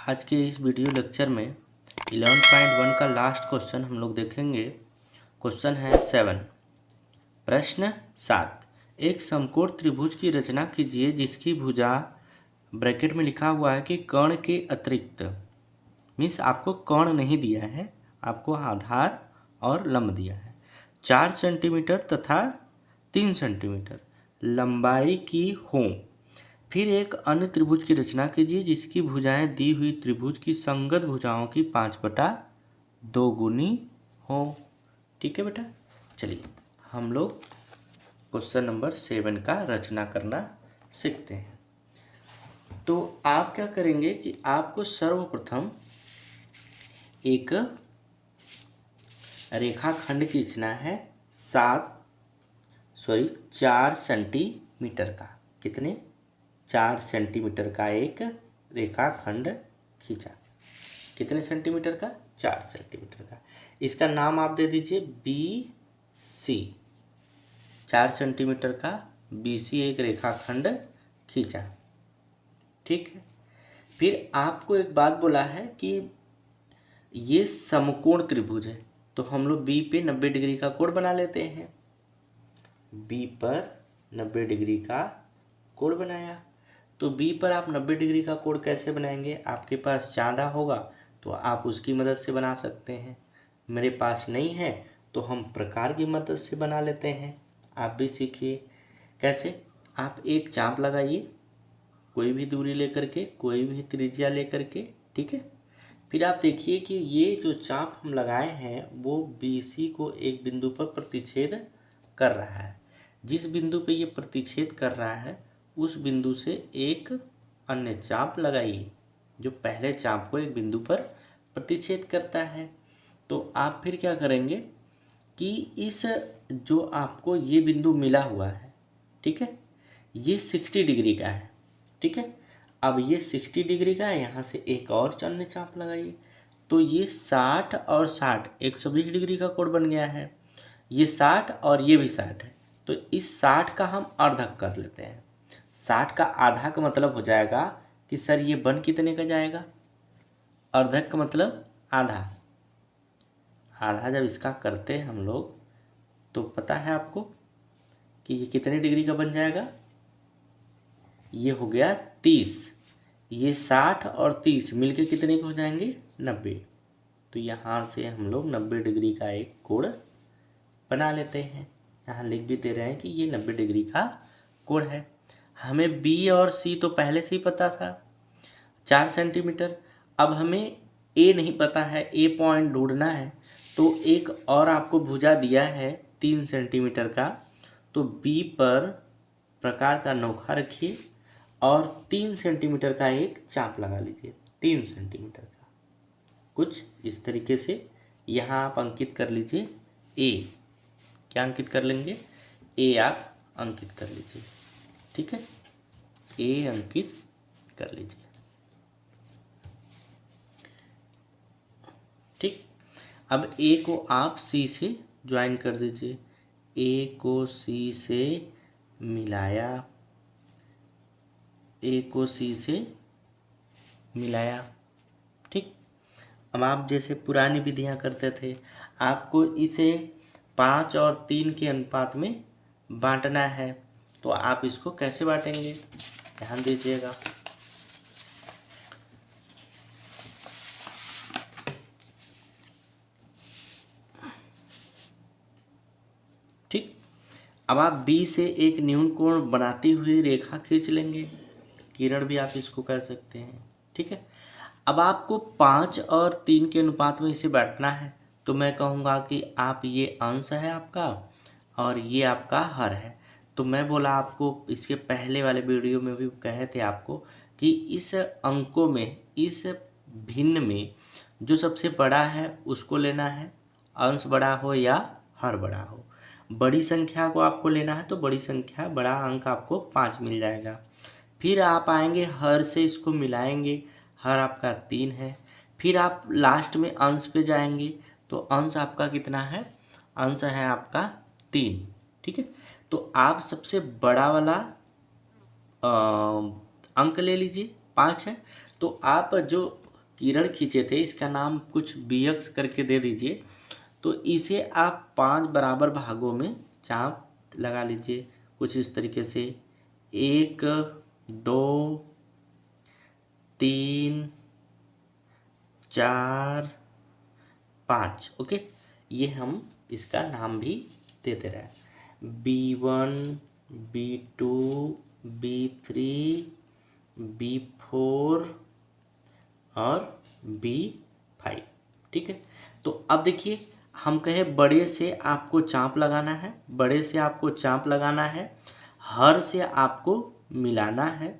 आज के इस वीडियो लेक्चर में 11.1 का लास्ट क्वेश्चन हम लोग देखेंगे। क्वेश्चन है 7। प्रश्न 7। एक समकोण त्रिभुज की रचना कीजिए जिसकी भुजा ब्रैकेट में लिखा हुआ है कि कर्ण के अतिरिक्त, मीन्स आपको कर्ण नहीं दिया है, आपको आधार और लंब दिया है, 4 सेंटीमीटर तथा 3 सेंटीमीटर लंबाई की हों। फिर एक अन्य त्रिभुज की रचना कीजिए जिसकी भुजाएं दी हुई त्रिभुज की संगत भुजाओं की 5/2 गुनी हो। ठीक है बेटा, चलिए हम लोग क्वेश्चन नंबर 7 का रचना करना सीखते हैं। तो आप क्या करेंगे कि आपको सर्वप्रथम एक रेखाखंड खींचना है 4 सेंटीमीटर का। कितने? 4 सेंटीमीटर का एक रेखाखंड खींचा। कितने सेंटीमीटर का? 4 सेंटीमीटर का। इसका नाम आप दे दीजिए BC। 4 सेंटीमीटर का BC एक रेखाखंड खींचा। ठीक है। फिर आपको एक बात बोला है कि ये समकोण त्रिभुज है, तो हम लोग B पे 90 डिग्री का कोण बना लेते हैं। B पर 90 डिग्री का कोण बनाया, तो B पर आप 90 डिग्री का कोण कैसे बनाएंगे? आपके पास चांदा होगा तो आप उसकी मदद से बना सकते हैं। मेरे पास नहीं है तो हम प्रकार की मदद से बना लेते हैं। आप भी सीखिए कैसे। आप एक चाप लगाइए, कोई भी दूरी लेकर के, कोई भी त्रिज्या लेकर के। ठीक है। फिर आप देखिए कि ये जो चाप हम लगाए हैं वो BC को एक बिंदु पर प्रतिच्छेद कर रहा है। जिस बिंदु पे ये प्रतिच्छेद कर रहा है उस बिंदु से एक अन्य चाप लगाइए जो पहले चाप को एक बिंदु पर प्रतिच्छेद करता है। तो आप फिर क्या करेंगे कि इस जो आपको ये बिंदु मिला हुआ है, ठीक है, ये 60 डिग्री का है। ठीक है। अब ये 60 डिग्री का है, यहाँ से एक और अन्य चाप लगाइए, तो ये 60 और 60 120 डिग्री का कोण बन गया है। ये 60 और ये भी 60 है, तो इस 60 का हम अर्धक कर लेते हैं। 60 का आधा का मतलब हो जाएगा कि सर ये बन कितने का जाएगा? अर्धक का मतलब आधा। आधा जब इसका करते हैं हम लोग तो पता है आपको कि ये कितने डिग्री का बन जाएगा? ये हो गया 30। ये 60 और 30 मिलके कितने के हो जाएंगे? 90। तो यहाँ से हम लोग 90 डिग्री का एक कोण बना लेते हैं। यहाँ लिख भी दे रहे हैं कि ये 90 डिग्री का कोण है। हमें B और C तो पहले से ही पता था, 4 सेंटीमीटर। अब हमें A नहीं पता है, A पॉइंट ढूंढना है। तो एक और आपको भुजा दिया है 3 सेंटीमीटर का, तो B पर प्रकार का नोखा रखिए और 3 सेंटीमीटर का एक चाप लगा लीजिए। 3 सेंटीमीटर का कुछ इस तरीके से यहाँ आप अंकित कर लीजिए A। क्या अंकित कर लेंगे? A आप अंकित कर लीजिए। ठीक है, A अंकित कर लीजिए। ठीक। अब A को आप C से ज्वाइन कर दीजिए। A को C से मिलाया, A को C से मिलाया। ठीक। अब आप जैसे पुरानी विधियां करते थे, आपको इसे 5 और 3 के अनुपात में बांटना है। तो आप इसको कैसे बांटेंगे? ध्यान दीजिएगा। ठीक। अब आप B से एक न्यून कोण बनाती हुई रेखा खींच लेंगे, किरण भी आप इसको कह सकते हैं। ठीक है। अब आपको 5 और 3 के अनुपात में इसे बांटना है, तो मैं कहूँगा कि आप ये अंश है आपका और ये आपका हर है। तो मैं बोला आपको इसके पहले वाले वीडियो में भी कहे थे आपको कि इस अंकों में, इस भिन्न में जो सबसे बड़ा है उसको लेना है, अंश बड़ा हो या हर बड़ा हो। बड़ी संख्या को आपको लेना है तो बड़ी संख्या, बड़ा अंक आपको 5 मिल जाएगा। फिर आप आएंगे हर से इसको मिलाएंगे, हर आपका 3 है। फिर आप लास्ट में अंश पे जाएंगे तो अंश आपका कितना है? अंश है आपका 3। ठीक है। तो आप सबसे बड़ा वाला अंक ले लीजिए, 5 है। तो आप जो किरण खींचे थे, इसका नाम कुछ BX करके दे दीजिए। तो इसे आप 5 बराबर भागों में चाप लगा लीजिए कुछ इस तरीके से, 1 2 3 4 5। ओके, ये हम इसका नाम भी देते रहे, B1 B2 B3 B4 और B5। ठीक है, तो अब देखिए हम कहे बड़े से आपको चाप लगाना है, बड़े से आपको चाप लगाना है, हर से आपको मिलाना है,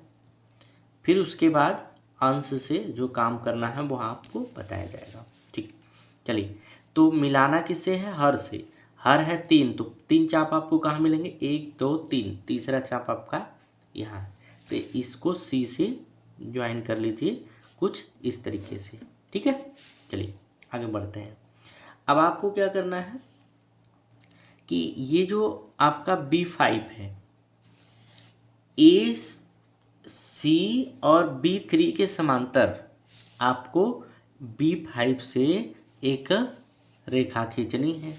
फिर उसके बाद अंश से जो काम करना है वो आपको बताया जाएगा। ठीक, चलिए, तो मिलाना किससे है? हर से। हर है 3, तो 3 चाप आपको कहाँ मिलेंगे? 1 2 3, तीसरा चाप आपका यहाँ है, तो इसको C से ज्वाइन कर लीजिए कुछ इस तरीके से। ठीक है, चलिए आगे बढ़ते हैं। अब आपको क्या करना है कि ये जो आपका B5 है, AC और B3 के समांतर आपको B5 से एक रेखा खींचनी है।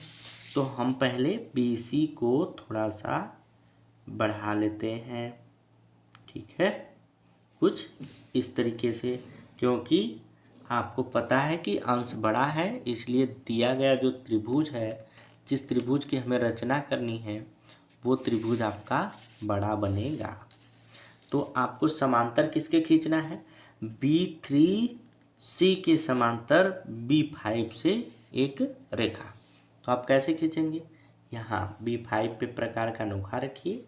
तो हम पहले BC को थोड़ा सा बढ़ा लेते हैं। ठीक है, कुछ इस तरीके से, क्योंकि आपको पता है कि अंश बड़ा है, इसलिए दिया गया जो त्रिभुज है, जिस त्रिभुज की हमें रचना करनी है, वो त्रिभुज आपका बड़ा बनेगा। तो आपको समांतर किसके खींचना है? B3C के समांतर B5 से एक रेखा। तो आप कैसे खींचेंगे? यहाँ B5 पे प्रकार का नोखा रखिए,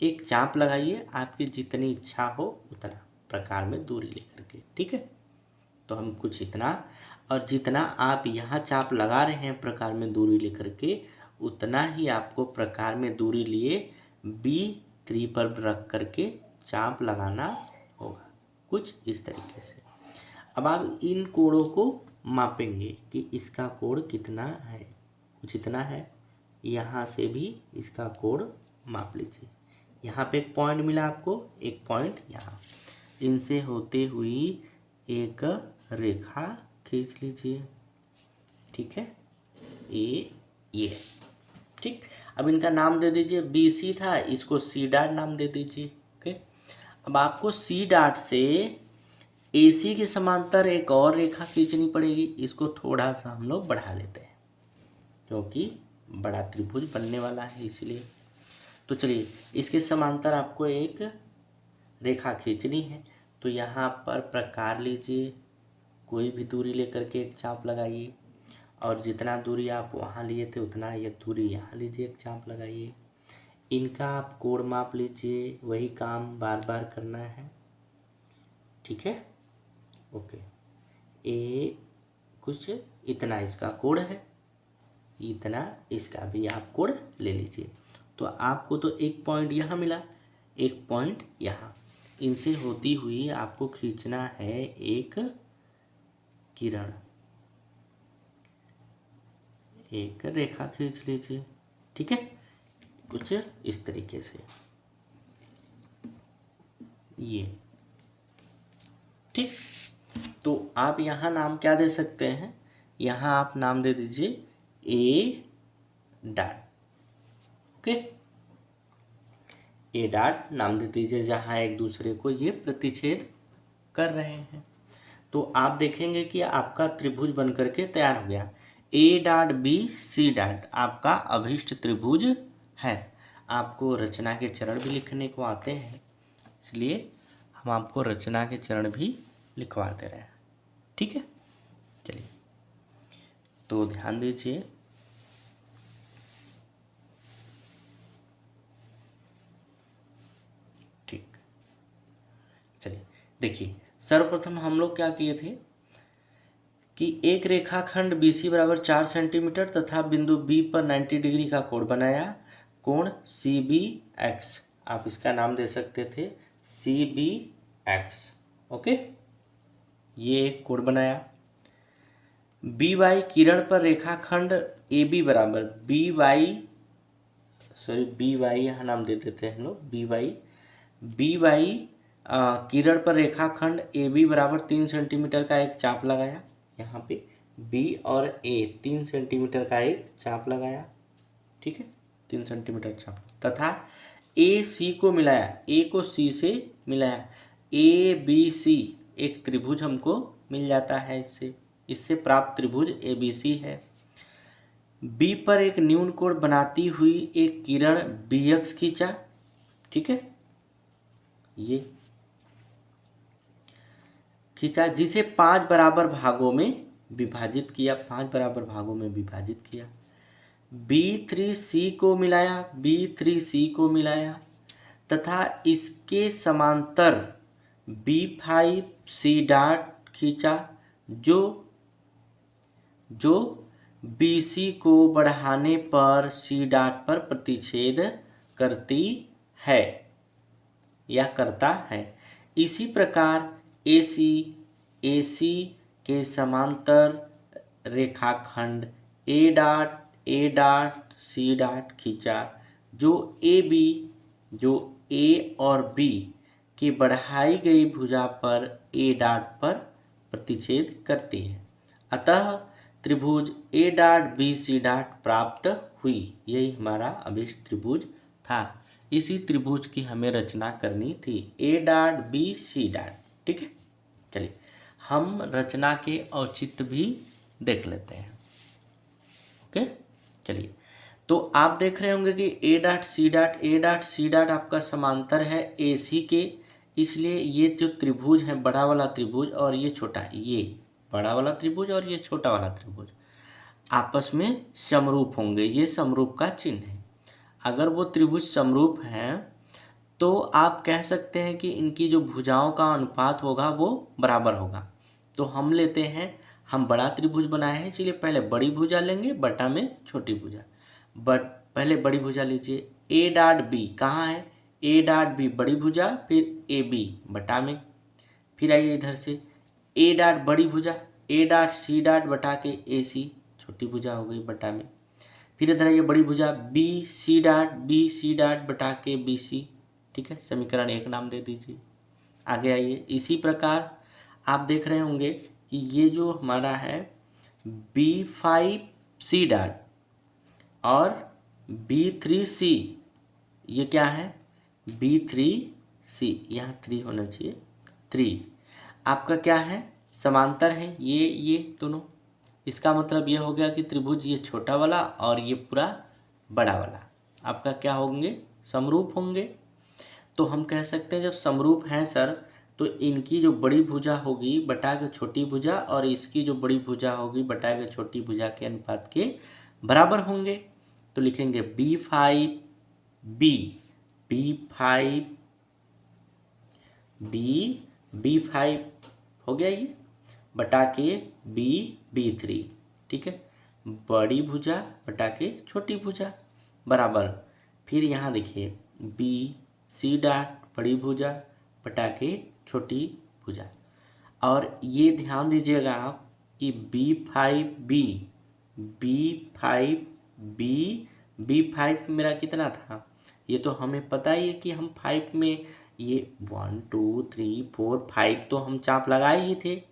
एक चाप लगाइए, आपकी जितनी इच्छा हो उतना प्रकार में दूरी लेकर के। ठीक है, तो हम कुछ इतना, और जितना आप यहाँ चाप लगा रहे हैं प्रकार में दूरी लेकर के, उतना ही आपको प्रकार में दूरी लिए B3 पर रख करके चाप लगाना होगा, कुछ इस तरीके से। अब आप इन कोणों को मापेंगे कि इसका कोण कितना है, कुछ इतना है, यहाँ से भी इसका कोण माप लीजिए। यहाँ पे एक पॉइंट मिला आपको, एक पॉइंट यहाँ, इनसे होते हुई एक रेखा खींच लीजिए। ठीक है, ये ठीक। अब इनका नाम दे दीजिए, BC था, इसको C डॉट नाम दे दीजिए। ओके, अब आपको C डॉट से AC के समांतर एक और रेखा खींचनी पड़ेगी, इसको थोड़ा सा हम लोग बढ़ा लेते हैं क्योंकि बड़ा त्रिभुज बनने वाला है इसलिए। तो चलिए, इसके समांतर आपको एक रेखा खींचनी है, तो यहाँ पर प्रकार लीजिए, कोई भी दूरी लेकर के एक चाप लगाइए, और जितना दूरी आप वहाँ लिए थे उतना एक दूरी यहाँ लीजिए, एक चाप लगाइए। इनका आप कोण माप लीजिए, वही काम बार बार करना है। ठीक है, ओके, कुछ इतना इसका कोण है, इतना इसका भी आप कोण ले लीजिए। तो आपको तो एक पॉइंट यहाँ मिला, एक पॉइंट यहाँ, इनसे होती हुई आपको खींचना है एक किरण, एक रेखा खींच लीजिए। ठीक है, कुछ इस तरीके से ये। ठीक, तो आप यहाँ नाम क्या दे सकते हैं? यहाँ आप नाम दे दीजिए A dot. Okay, A dot नाम दे दीजिए, जहाँ एक दूसरे को ये प्रतिच्छेद कर रहे हैं। तो आप देखेंगे कि आपका त्रिभुज बन करके तैयार हो गया। A dot B C dot आपका अभिष्ट त्रिभुज है। आपको रचना के चरण भी लिखने को आते हैं, इसलिए हम आपको रचना के चरण भी लिखवाते रहे। ठीक है, चलिए, तो ध्यान दीजिए। ठीक, चलिए देखिए, सर्वप्रथम हम लोग क्या किए थे कि एक रेखाखंड BC बराबर 4 सेंटीमीटर तथा बिंदु B पर 90 डिग्री का कोण बनाया, कोण CBX, आप इसका नाम दे सकते थे CBX। ओके, ये एक कोण बनाया। BY किरण पर रेखाखंड AB बराबर BY यहाँ नाम दे देते हैं हम लोग BY किरण पर रेखाखंड ए बी बराबर 3 सेंटीमीटर का एक चाप लगाया। यहाँ पे बी और ए 3 सेंटीमीटर का एक चाप लगाया, ठीक है, 3 सेंटीमीटर चाप, तथा ए सी को मिलाया, ए को सी से मिलाया, ए बी सी एक त्रिभुज हमको मिल जाता है। इससे प्राप्त त्रिभुज ए बी सी है। बी पर एक न्यून कोण बनाती हुई एक किरण बी एक्स खींचा, ठीक है, ये खींचा, जिसे 5 बराबर भागों में विभाजित किया, 5 बराबर भागों में विभाजित किया। B3C को मिलाया, B3C को मिलाया तथा इसके समांतर B5C डॉट खींचा, जो BC को बढ़ाने पर C डॉट पर प्रतिच्छेद करती है या करता है। इसी प्रकार AC के समांतर रेखाखंड ए डॉट सी डॉट खींचा, जो ए और बी की बढ़ाई गई भुजा पर ए डॉट पर प्रतिच्छेद करती है। अतः त्रिभुज A dot B C dot प्राप्त हुई। यही हमारा अभिष्ट त्रिभुज था। इसी त्रिभुज की हमें रचना करनी थी, A dot B C dot, ठीक है। चलिए हम रचना के औचित्य भी देख लेते हैं। ओके, चलिए, तो आप देख रहे होंगे कि ए डॉट सी डॉट आपका समांतर है ए सी के, इसलिए ये जो त्रिभुज है, बड़ा वाला त्रिभुज और ये छोटा, ये बड़ा वाला त्रिभुज और ये छोटा वाला त्रिभुज आपस में समरूप होंगे। ये समरूप का चिन्ह है। अगर वो त्रिभुज समरूप हैं तो आप कह सकते हैं कि इनकी जो भुजाओं का अनुपात होगा वो बराबर होगा। तो हम लेते हैं, हम बड़ा त्रिभुज बनाए हैं, इसलिए पहले बड़ी भुजा लेंगे बटा में छोटी भुजा। पहले बड़ी भुजा लीजिए, ए डॉट बी कहाँ है, ए डॉट बी बड़ी भुजा, फिर ए बी बटा में, फिर आइए इधर से ए डॉट बड़ी भुजा, ए डॉट सी डॉट बटा के ए सी छोटी भुजा हो गई बटा में, फिर इधर आइए बड़ी भुजा बी सी डॉट बटा के बी सी, ठीक है, समीकरण 1 नाम दे दीजिए। आगे आइए, इसी प्रकार आप देख रहे होंगे कि ये जो हमारा है B5C डॉट और B3C, ये क्या है B3C, यहाँ 3 होना चाहिए, 3 आपका क्या है, समांतर है ये दोनों। इसका मतलब ये हो गया कि त्रिभुज ये छोटा वाला और ये पूरा बड़ा वाला आपका क्या होंगे, समरूप होंगे। तो हम कह सकते हैं जब समरूप हैं सर, तो इनकी जो बड़ी भुजा होगी बटा के छोटी भुजा और इसकी जो बड़ी भुजा होगी बटा के छोटी भुजा के अनुपात के बराबर होंगे। तो लिखेंगे B5 हो गया ये बटा के B3, ठीक है, बड़ी भुजा बटा के छोटी भुजा बराबर, फिर यहाँ देखिए BC डॉट बड़ी भुजा बटा के छोटी भुजा। और ये ध्यान दीजिएगा आप कि B5 मेरा कितना था, ये तो हमें पता ही है कि हम 5 में ये 1 2 3 4 5 तो हम चाप लगाए ही थे।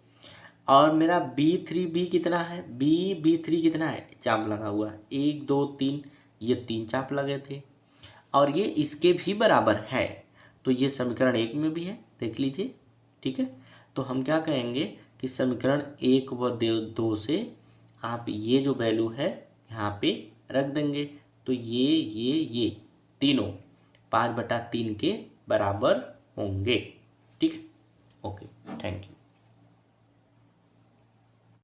और मेरा B3 कितना है, B3 कितना है, चाप लगा हुआ 1 2 3, ये 3 चाप लगे थे और ये इसके भी बराबर है। तो ये समीकरण 1 में भी है, देख लीजिए, ठीक है। तो हम क्या कहेंगे कि समीकरण 1 व 2 से आप ये जो वैल्यू है यहाँ पे रख देंगे, तो ये तीनों 5/3 के बराबर होंगे, ठीक है। Okay, thank you.